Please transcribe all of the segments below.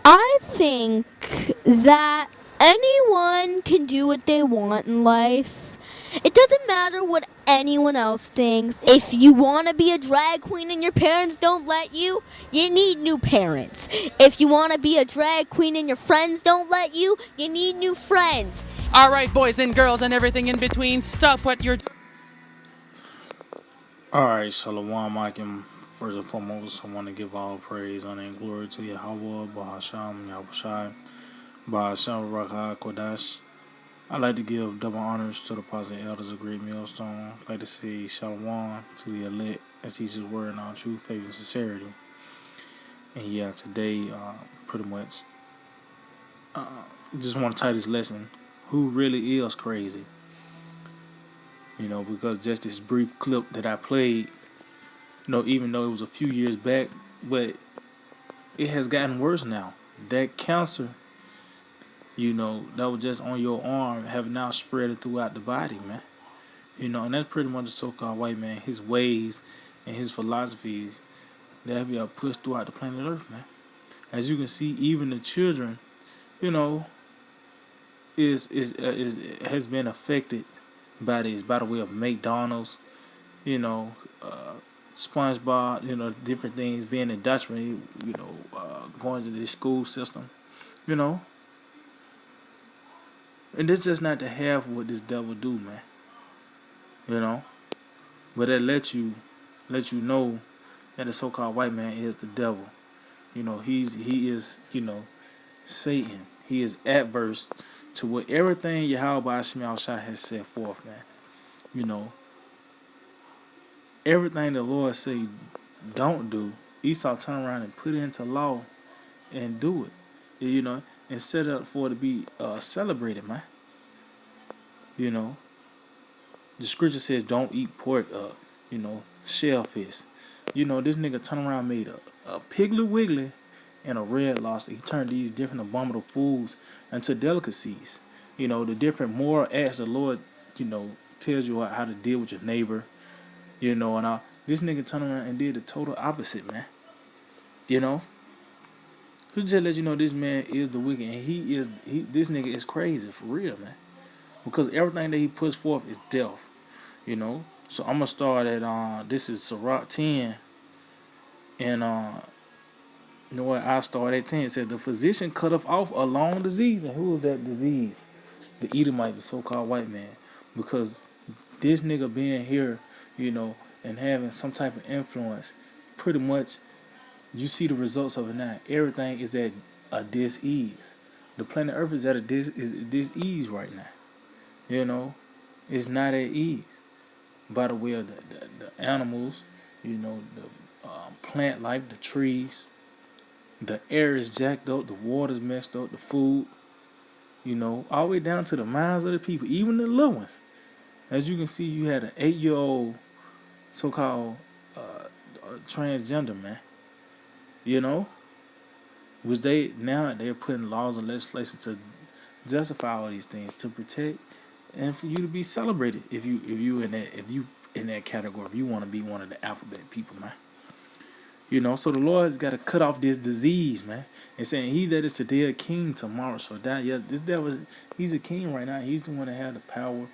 I think that anyone can do what they want in life. It doesn't matter what anyone else thinks. If you want to be a drag queen and your parents don't let you, you need new parents. If you want to be a drag queen and your friends don't let you, you need new friends. All right, boys and girls and everything in between, stop what you're. Alright, Shalom, Mike. First and foremost, I want to give all praise, honor, and glory to Yahweh, Bahasham, Yahushai, Bahasham, Rakha, Kodash. I'd like to give double honors to the positive elders of Great Millstone. I'd like to say Shalom to the elect as teaches word in all truth, faith, and sincerity. And yeah, today, pretty much, just want to tie this lesson. Who really is crazy? Because just this brief clip that I played, even though it was a few years back, but it has gotten worse now. That cancer, that was just on your arm, have now spread it throughout the body, man. And that's pretty much the so-called white man, his ways and his philosophies that have been pushed throughout the planet Earth, man. As you can see, even the children, you know, is has been affected by this, by the way of McDonald's, you know, SpongeBob, different things being indoctrinated, going to the school system, you know. And this just not to have what this devil do, man. You know. But it let you know that the so called white man is the devil. He is, Satan. He is adverse to what everything Yahweh Shema Shah has set forth, man. You know. Everything the Lord say don't do, Esau turn around and put it into law and do it. And set up for it to be celebrated, man. You know. The scripture says don't eat pork, shellfish. This nigga turned around and made a Piggly Wiggly and a red lobster. He turned these different abominable foods into delicacies. The different moral acts the Lord, tells you how to deal with your neighbor, and all. This nigga turned around and did the total opposite, man. So just let you know this man is the wicked, and this nigga is crazy for real, man. Because everything that he puts forth is death, So I'm gonna start at this is Sirach 10, and I start at 10. It said the physician cutteth off a long disease, and who is that disease? The Edomite, the so-called white man, because this nigga being here, and having some type of influence, pretty much you see the results of it now. Everything is at a dis-ease. The planet Earth is at a dis-ease right now. It's not at ease. By the way of the animals, the plant life, the trees, the air is jacked up, the water's messed up, the food, all the way down to the minds of the people, even the little ones. As you can see, you had an 8-year-old so-called transgender man, which they're putting laws and legislation to justify all these things to protect and for you to be celebrated if you in that category, if you want to be one of the alphabet people, man. So the Lord's got to cut off this disease, man, and saying he that is today a king tomorrow shall die. Yeah, this devil, he's a king right now. He's the one that has the power,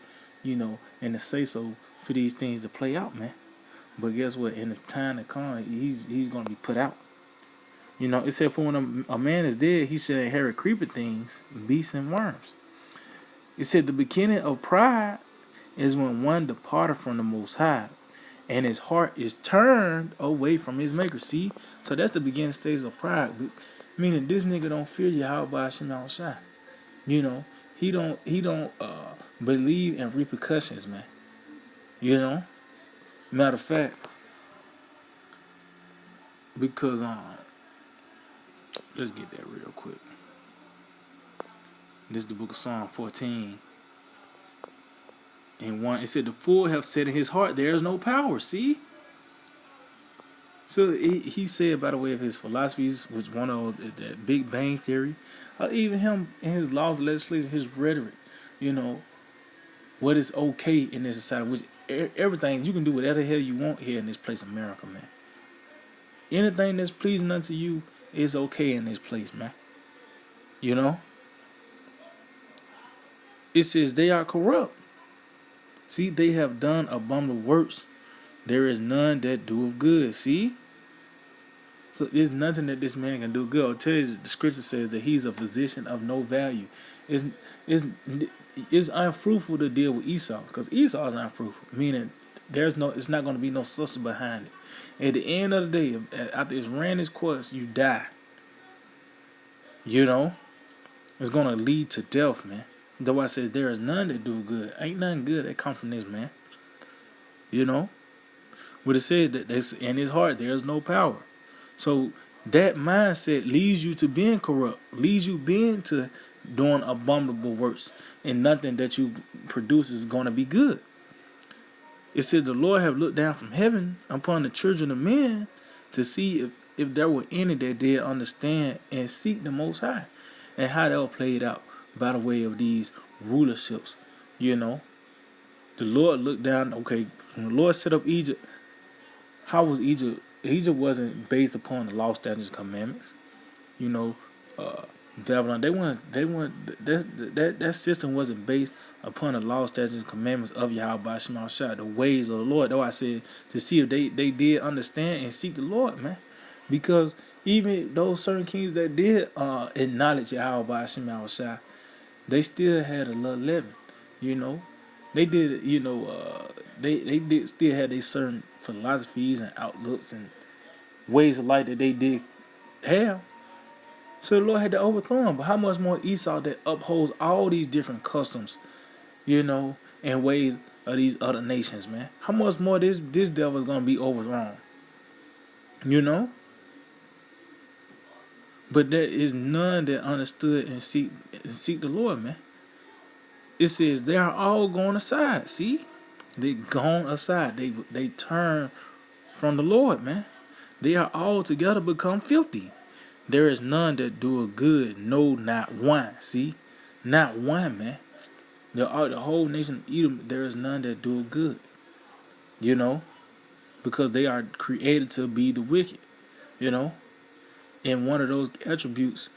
and the say so for these things to play out, man. But guess what? In the time to come, he's gonna be put out. It said for when a man is dead, he shall inherit creeping things, beasts and worms. It said the beginning of pride is when one departed from the Most High, and his heart is turned away from his maker. See? So that's the beginning stage of pride. Meaning this nigga don't fear Yahweh Shema Shai. He don't believe in repercussions, man. Matter of fact, because let's get that real quick. This is the book of Psalm 14. And 1, it said, the fool have said in his heart, there is no power. See? So he said, by the way of his philosophies, which one of that Big Bang Theory, even him in his laws, legislation, his rhetoric, what is okay in this society, which everything, you can do whatever the hell you want here in this place, America, man. Anything that's pleasing unto you is okay in this place, man. You know, it says they are corrupt. See, they have done abominable works. There is none that doeth good. See, so there's nothing that this man can do good. I'll tell you, the scripture says that he's a physician of no value. It's it's, it's unfruitful to deal with Esau because Esau is unfruitful, meaning it's not going to be no substance behind it. At the end of the day, after it's ran its course, you die. You know, it's going to lead to death, man. That's why I said there is none that do good. Ain't nothing good that come from this man. You know, but it says that in his heart there is no power. So that mindset leads you to being corrupt, leads you being to doing abominable works, and nothing that you produce is going to be good. It said the Lord have looked down from heaven upon the children of men to see if there were any that did understand and seek the Most High, and how that was played out by the way of these rulerships. You know, the Lord looked down. Okay, when the Lord set up Egypt, how was Egypt? Egypt wasn't based upon the law, statutes, commandments. You know, uh, Babylon. That system wasn't based upon the law, statutes, and commandments of Yahweh Shema Shah, the ways of the Lord. That's why I said to see if they did understand and seek the Lord, man. Because even those certain kings that did acknowledge Yahweh Shema Shah, they still had a little leaven. You know, they did. You know, they did still had a certain philosophies and outlooks and ways of life that they did have. So the Lord had to overthrow him. But how much more Esau that upholds all these different customs, you know, and ways of these other nations, man? How much more this devil is gonna be overthrown? You know? But there is none that understood and seek the Lord, man. It says they are all gone aside. See? They gone aside. They turn from the Lord, man. They are all together become filthy. There is none that do a good, no, not one. See? Not one, man. The whole nation of Edom, there is none that do good. You know? Because they are created to be the wicked. You know? And one of those attributes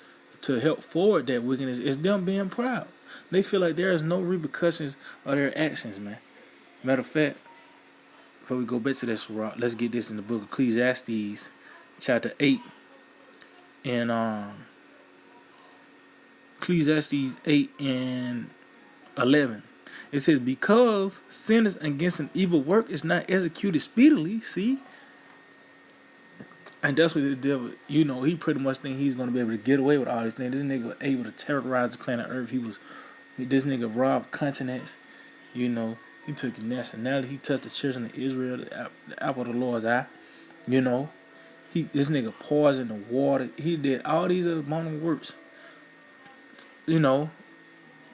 to help forward that wickedness is them being proud. They feel like there is no repercussions of their actions, man. Matter of fact, before we go back to this, let's get this in the book of Ecclesiastes, chapter 8. And Ecclesiastes 8 and 11. It says, because sinners against an evil work is not executed speedily, see? And that's what this devil, you know, he pretty much think he's going to be able to get away with all these things. This nigga was able to terrorize the planet Earth. This nigga robbed continents, you know. He took nationality. He touched the children of Israel, the apple of the Lord's eye, you know. This nigga poisoned the water. He did all these abominable works. You know,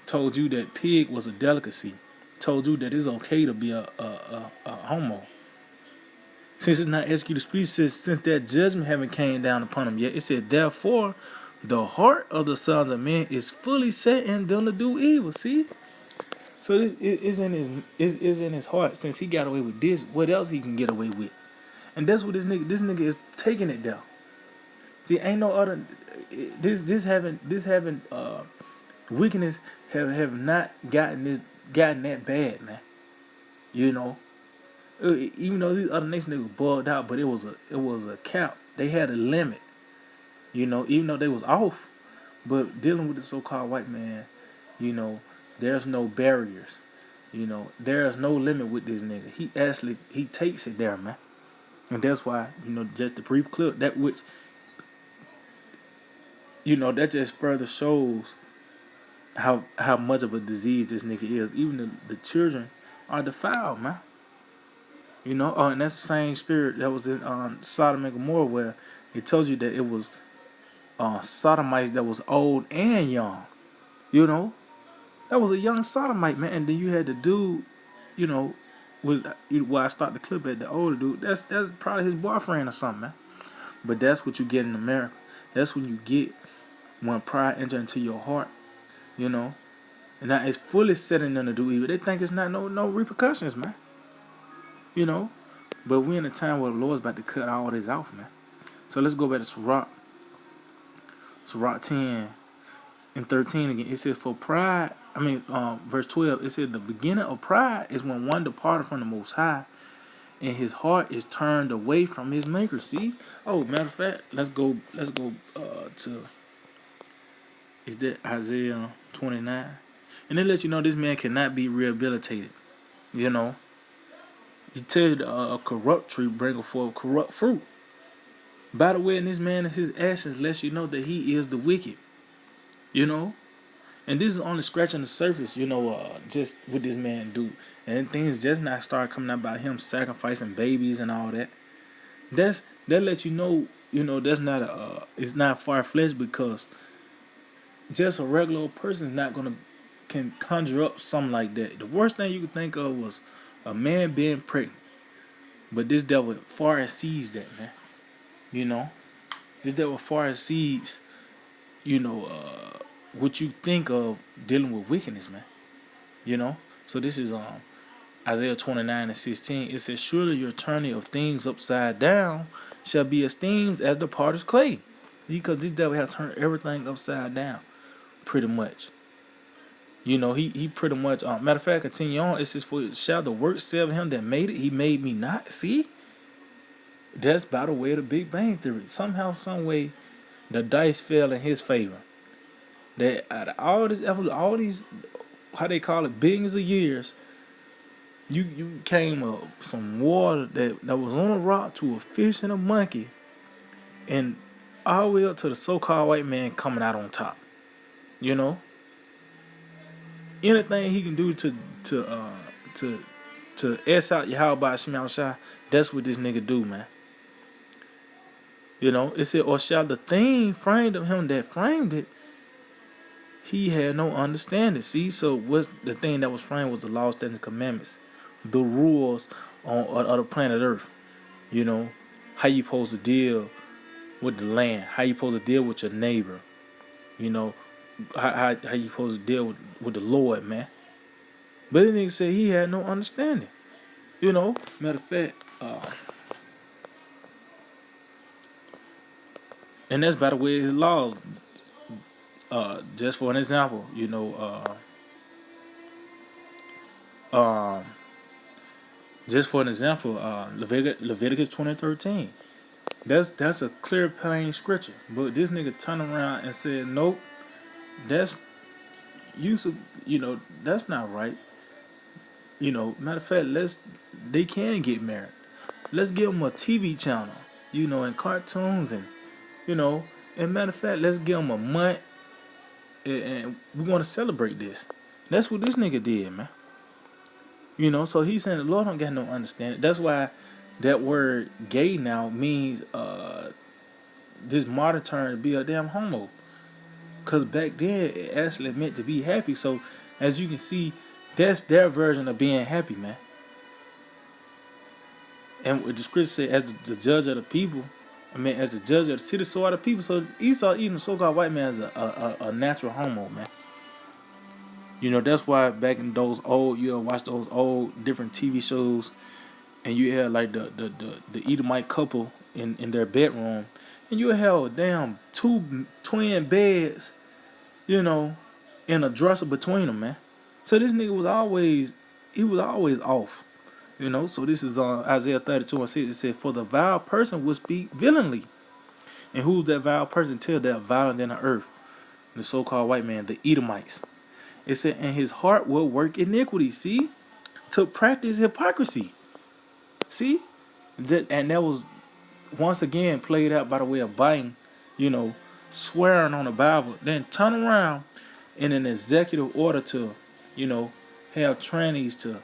told you that pig was a delicacy. Told you that it's okay to be a homo. Since it's not executed speedily, since that judgment haven't came down upon him yet, it said, therefore, the heart of the sons of men is fully set in them to do evil. See? So this is in his heart. Since he got away with this, what else he can get away with? And that's what this nigga is taking it down. See, ain't no other. This having wickedness have not gotten that bad, man. You know, even though these other nations they were bugged out, but it was a cap. They had a limit. You know, even though they was off, but dealing with the so-called white man, you know, there's no barriers. You know, there's no limit with this nigga. He takes it there, man. And that's why, you know, just the brief clip, that which, you know, that just further shows how much of a disease this nigga is. Even the children are defiled, man. You know, and that's the same spirit that was in Sodom and Gomorrah, where it tells you that it was sodomites that was old and young. You know, that was a young sodomite, man. And then you had the dude, you know, where I stopped the clip at, the older dude. That's probably his boyfriend or something, man. But that's what you get in America. That's when you get when pride enters into your heart, you know. And now it's fully setting them to do evil. They think it's not no repercussions, man. You know. But we're in a time where the Lord's about to cut all this off, man. So let's go back to Sirach 10 and 13 again. It says, for pride, verse 12, it said, the beginning of pride is when one departed from the Most High, and his heart is turned away from his maker. See? Oh, matter of fact, let's go to, is that Isaiah 29? And it lets you know this man cannot be rehabilitated. You know, he tells you a corrupt tree bringeth forth corrupt fruit. By the way, in this man and his actions lets you know that he is the wicked. You know, and this is only scratching the surface. Just what this man do, and things just not start coming out about him sacrificing babies and all that. That lets you know. That's not it's not far fetched, because just a regular person is not gonna can conjure up something like that. The worst thing you could think of was a man being pregnant, but this devil far exceeds that, man. You know, this devil far exceeds what you think of dealing with wickedness, man. So this is Isaiah 29:16. It says, surely your turning of things upside down shall be esteemed as the potter's clay. Because this devil has turned everything upside down, pretty much. He pretty much, matter of fact, continue on. It says, for shall the work say of him that made it, he made me not? See? That's by the way of the Big Bang Theory. Somehow, some way, the dice fell in his favor. That out of all this effort, all these, how they call it, billions of years, you came up from water that was on a rock to a fish and a monkey, and all the way up to the so-called white man coming out on top. Anything he can do to S out Yahweh Shema Shai, that's what this nigga do, man. It said, or shall the thing framed of him that framed it, he had no understanding. See, so what's the thing that was framed was the law, statutes, and commandments, the rules of the planet Earth. How you supposed to deal with the land, how you supposed to deal with your neighbor. How you supposed to deal with the Lord, man. But the nigga said he had no understanding. Matter of fact, and that's by the way his laws. Just for an example, Leviticus 20:13. That's a clear, plain scripture. But this nigga turned around and said, nope, that's that's not right. Matter of fact, they can get married. Let's give them a TV channel, and cartoons, and and matter of fact, let's give them a month, and we're gonna celebrate this. That's what this nigga did, man. So he's saying the Lord don't got no understanding. That's why that word gay now means this modern term to be a damn homo. Cause back then it actually meant to be happy. So as you can see, that's their version of being happy, man. And what the scripture said, as the judge of the people, as the judge of the city, so are the people. So Esau, even the so-called white man, is a natural homo, man. That's why back in those old, watch those old different TV shows, and you had like the Edomite couple in their bedroom, and you had damn two twin beds, and a dresser between them, man. So this nigga was always off, So this is Isaiah 32:6. It said, for the vile person will speak villainly. And who's that vile person? Till they're violent in the earth. The so-called white man, the Edomites. It said, and his heart will work iniquity. See? To practice hypocrisy. See? That was once again played out by the way of Biden, swearing on the Bible. Then turn around in an executive order to, have trannies to,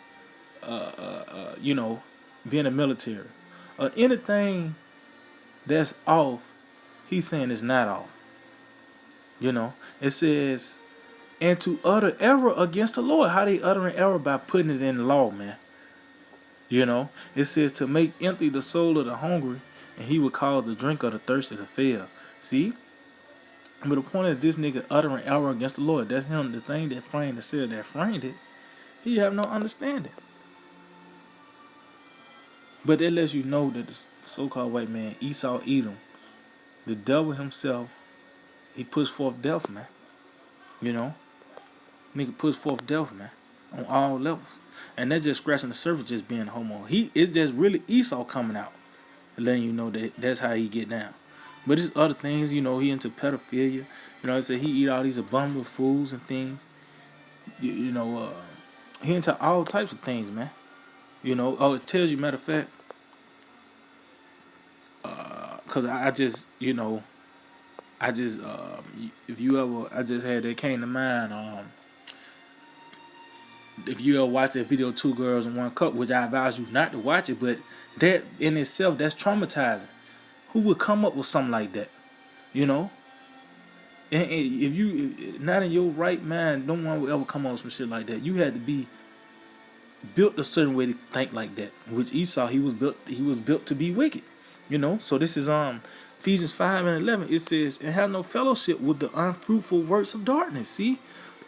be in the military. Anything that's off, he's saying is not off. It says, and to utter error against the Lord. How they uttering error? By putting it in law, man. It says to make empty the soul of the hungry, and he would cause the drink of the thirsty to fail. See? But the point is, this nigga uttering error against the Lord. That's him, the thing that framed the seal that framed it. He have no understanding. But it lets you know that the so-called white man, Esau Edom, the devil himself, he puts forth death, man. You know, nigga puts forth death, man, on all levels, and that's just scratching the surface. Just being homo, it's just really Esau coming out and letting you know that that's how he get down. But it's other things, you know. He into pedophilia. You know, I said he eat all these abominable foods and things. You know, he into all types of things, man. You know, oh, it tells you, matter of fact, because I just, you know, I just, if you ever, I just had that came to mind. If you ever watch that video, Two Girls and One Cup, which I advise you not to watch it, but that in itself, that's traumatizing. Who would come up with something like that? You know, and if you not in your right mind, no one will ever come up with some shit like that. You had to be built a certain way to think like that. Which Esau, he was built to be wicked. You know, so this is Ephesians 5:11. It says, and have no fellowship with the unfruitful works of darkness. See?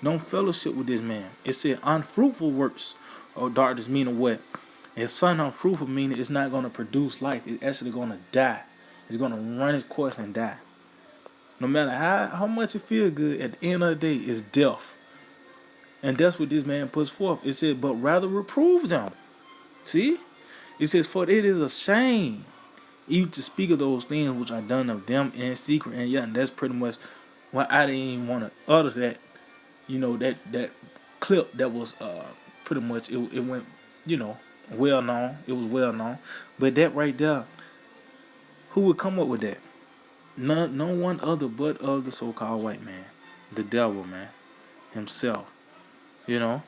No fellowship with this man. It said unfruitful works of darkness, meaning what? If something unfruitful, meaning it's not gonna produce life, it's actually gonna die. It's gonna run its course and die. No matter how much it feel good, at the end of the day, it's death. And that's what this man puts forth. It said, but rather reprove them. See? It says, for it is a shame even to speak of those things which are done of them in secret. And yeah, and that's pretty much why I didn't even want to utter that, you know, that clip that was pretty much, it went, you know, well known. It was well known. But that right there, who would come up with that? No one other but of the so-called white man. The devil, man. Himself. You know?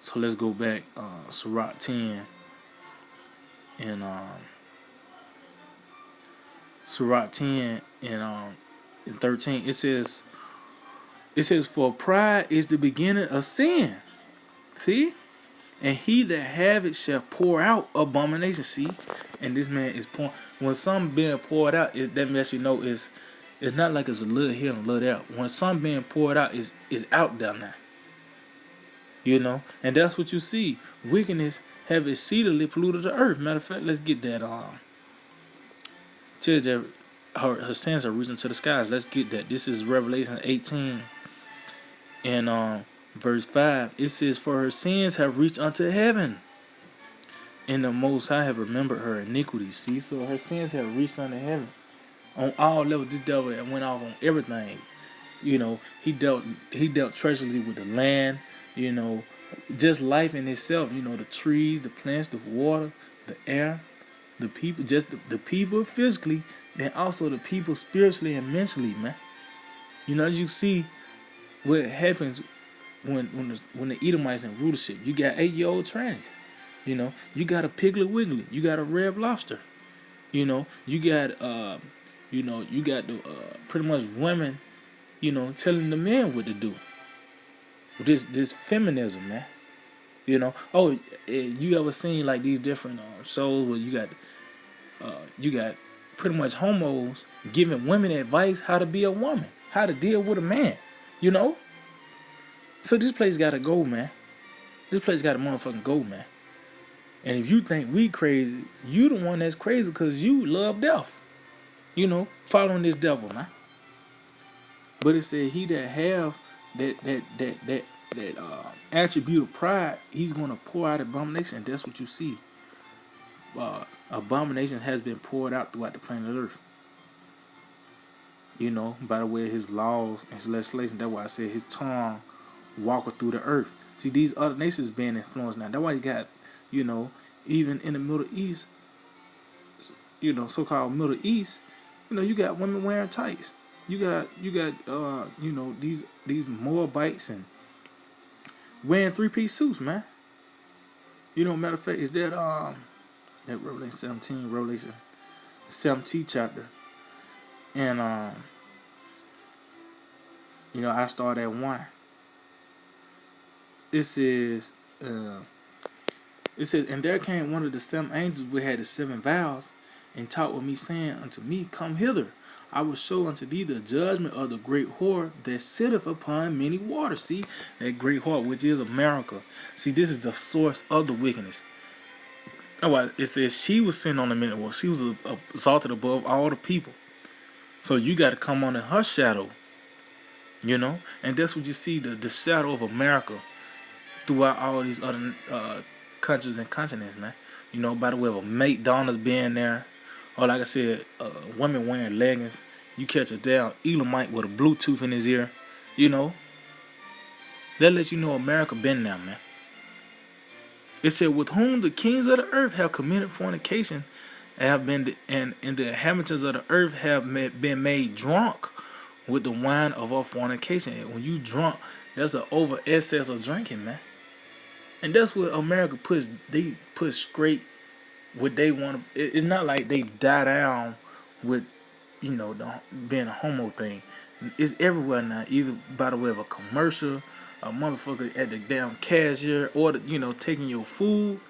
So let's go back. Sirach 10 and Sirach 10 and 13. It says, for pride is the beginning of sin. See? And he that have it shall pour out abomination. See? And this man is pouring. When something being poured out, that lets you know it's not like it's a little here and a little there. When something being poured out, is out there now. You know? And that's what you see. Wickedness have exceedingly polluted the earth. Matter of fact, let's get that tells that her sins are reaching to the skies. Let's get that. This is Revelation 18 and verse 5. It says, for her sins have reached unto heaven, and the Most High have remembered her iniquities. See, so her sins have reached unto heaven. On all levels, this devil went off on everything. You know, he dealt treacherously with the land. You know, just life in itself. You know, the trees, the plants, the water, the air, the people, just the people physically, and also the people spiritually and mentally, man. You know, as you see what happens when the Edomites in rulership. You got 8-year-old trannies. You know, you got a Piggly Wiggly. You got a Red Lobster. You know, you got the pretty much women, you know, telling the men what to do. This feminism, man. You know, you ever seen like these different shows where you got pretty much homos giving women advice how to be a woman, how to deal with a man, you know? So this place gotta go, man. This place gotta motherfucking go, man. And if you think we crazy, you the one that's crazy because you love death. You know, following this devil, man. But it said he that have that attribute of pride, he's gonna pour out abomination. And that's what you see. Abomination has been poured out throughout the planet Earth. You know, by the way of his laws and his legislation. That's why I said his tongue walking through the earth. See, these other nations being influenced now. That's why you got, you know, even in the Middle East, you know, so-called Middle East, you know, you got women wearing tights. You got you know, these Moabites and wearing 3-piece suits, man. You know, matter of fact, is that Revelation 17 chapter. And you know, I start at 1. It says, and there came one of the 7 angels which had the 7 vials, and talked with me, saying unto me, come hither, I will show unto thee the judgment of the great whore that sitteth upon many waters. See, that great whore, which is America. See, this is the source of the wickedness. It says she was sitting on the minute. Well, she was exalted above all the people. So you got to come under her shadow. You know, and that's what you see the shadow of America throughout all these other countries and continents, man. You know, by the way of a McDonald's being there, or like I said, women wearing leggings. You catch a damn Elamite with a Bluetooth in his ear. You know, that lets you know America been there, man. It said, with whom the kings of the earth have committed fornication, and have been and the inhabitants of the earth have been made drunk with the wine of our fornication. And when you drunk, that's an over excess of drinking, man. And that's what America puts. They put straight what they want. It's not like they die down with, being a homo thing. It's everywhere now. Either by the way of a commercial, a motherfucker at the damn cashier, or taking your food.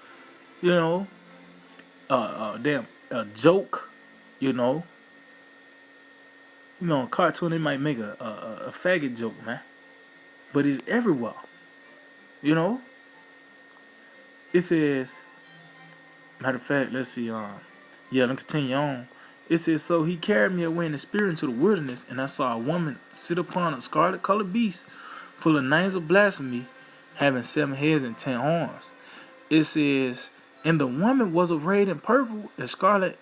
You know, damn a joke. You know, a cartoon they might make a faggot joke, man. But it's everywhere. You know, it says. Matter of fact, let's see. Yeah, let's continue on. It says, so he carried me away in the spirit into the wilderness, and I saw a woman sit upon a scarlet-colored beast, full of names of blasphemy, having 7 heads and 10 horns. It says, and the woman was arrayed in purple and scarlet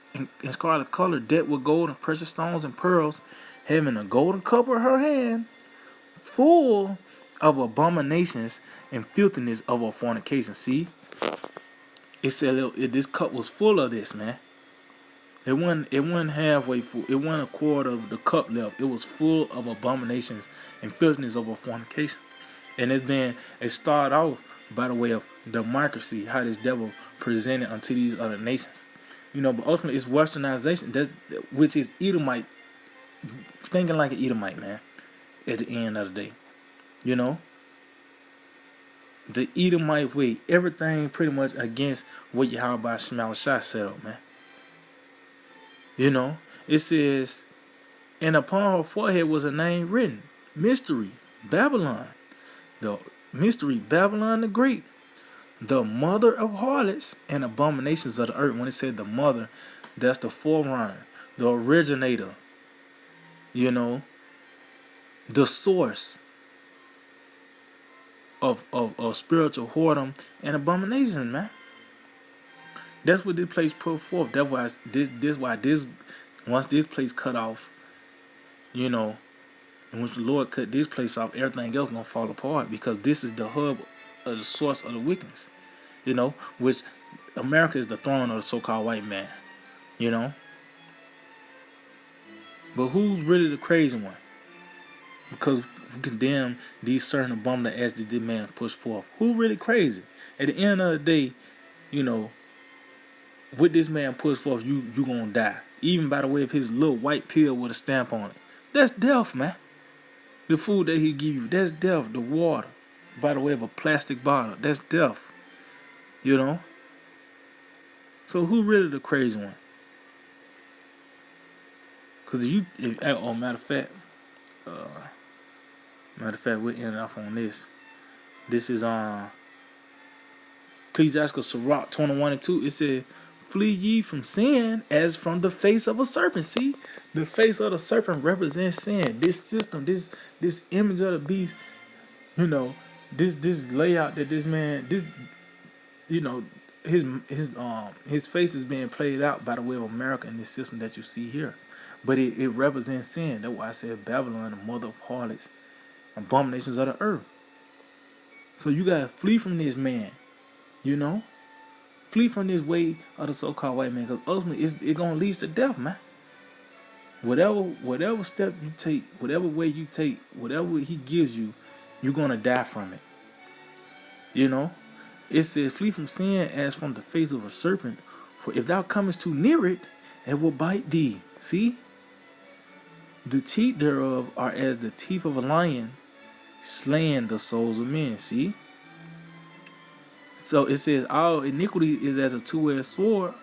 color, decked with gold and precious stones and pearls, having a golden cup in her hand, full of abominations and filthiness of her fornication. See? It said this cup was full of this, man. It wasn't halfway full. It wasn't a quarter of the cup left. It was full of abominations and filthiness of a fornication. And it started off by the way of democracy, how this devil presented unto these other nations. But ultimately it's westernization, which is Edomite, thinking like an Edomite, man, at the end of the day. The Edomite way, everything pretty much against what Yahweh Shema Shah set up, man. It says, and upon her forehead was a name written, Mystery, Babylon. The Mystery, Babylon the Great, the mother of harlots and abominations of the earth. When it said the mother, that's the forerunner, the originator, the source of spiritual whoredom and abomination, man. That's what this place put forth. That's why once this place cut off, and once the Lord cut this place off, everything else gonna fall apart, because this is the hub of the source of the wickedness. Which America is the throne of the so-called white man. But who's really the crazy one? Because we condemn these certain abominable acts that this man pushed forth. Who really crazy? At the end of the day, what this man pushed forth, you gonna die. Even by the way of his little white pill with a stamp on it. That's death, man. The food that he give you, that's death. The water, by the way of a plastic bottle, that's death. So who really the crazy one? Because matter of fact, we're ending off on this. This is Ecclesiastes Sirach 21:2. It said, flee ye from sin as from the face of a serpent. See, the face of the serpent represents sin. This system, this image of the beast, this layout that this man, his face is being played out by the way of America in this system that you see here. But it represents sin. That's why I said Babylon, the mother of harlots, abominations of the earth. So you gotta flee from this man, flee from this way of the so-called white man, because ultimately it's gonna lead to death, man. Whatever step you take, whatever way you take, whatever he gives you, you're gonna die from it. It says, flee from sin as from the face of a serpent, for if thou comest too near it, it will bite thee. See? The teeth thereof are as the teeth of a lion, slaying the souls of men. See? So it says, all iniquity is as a two-edged sword,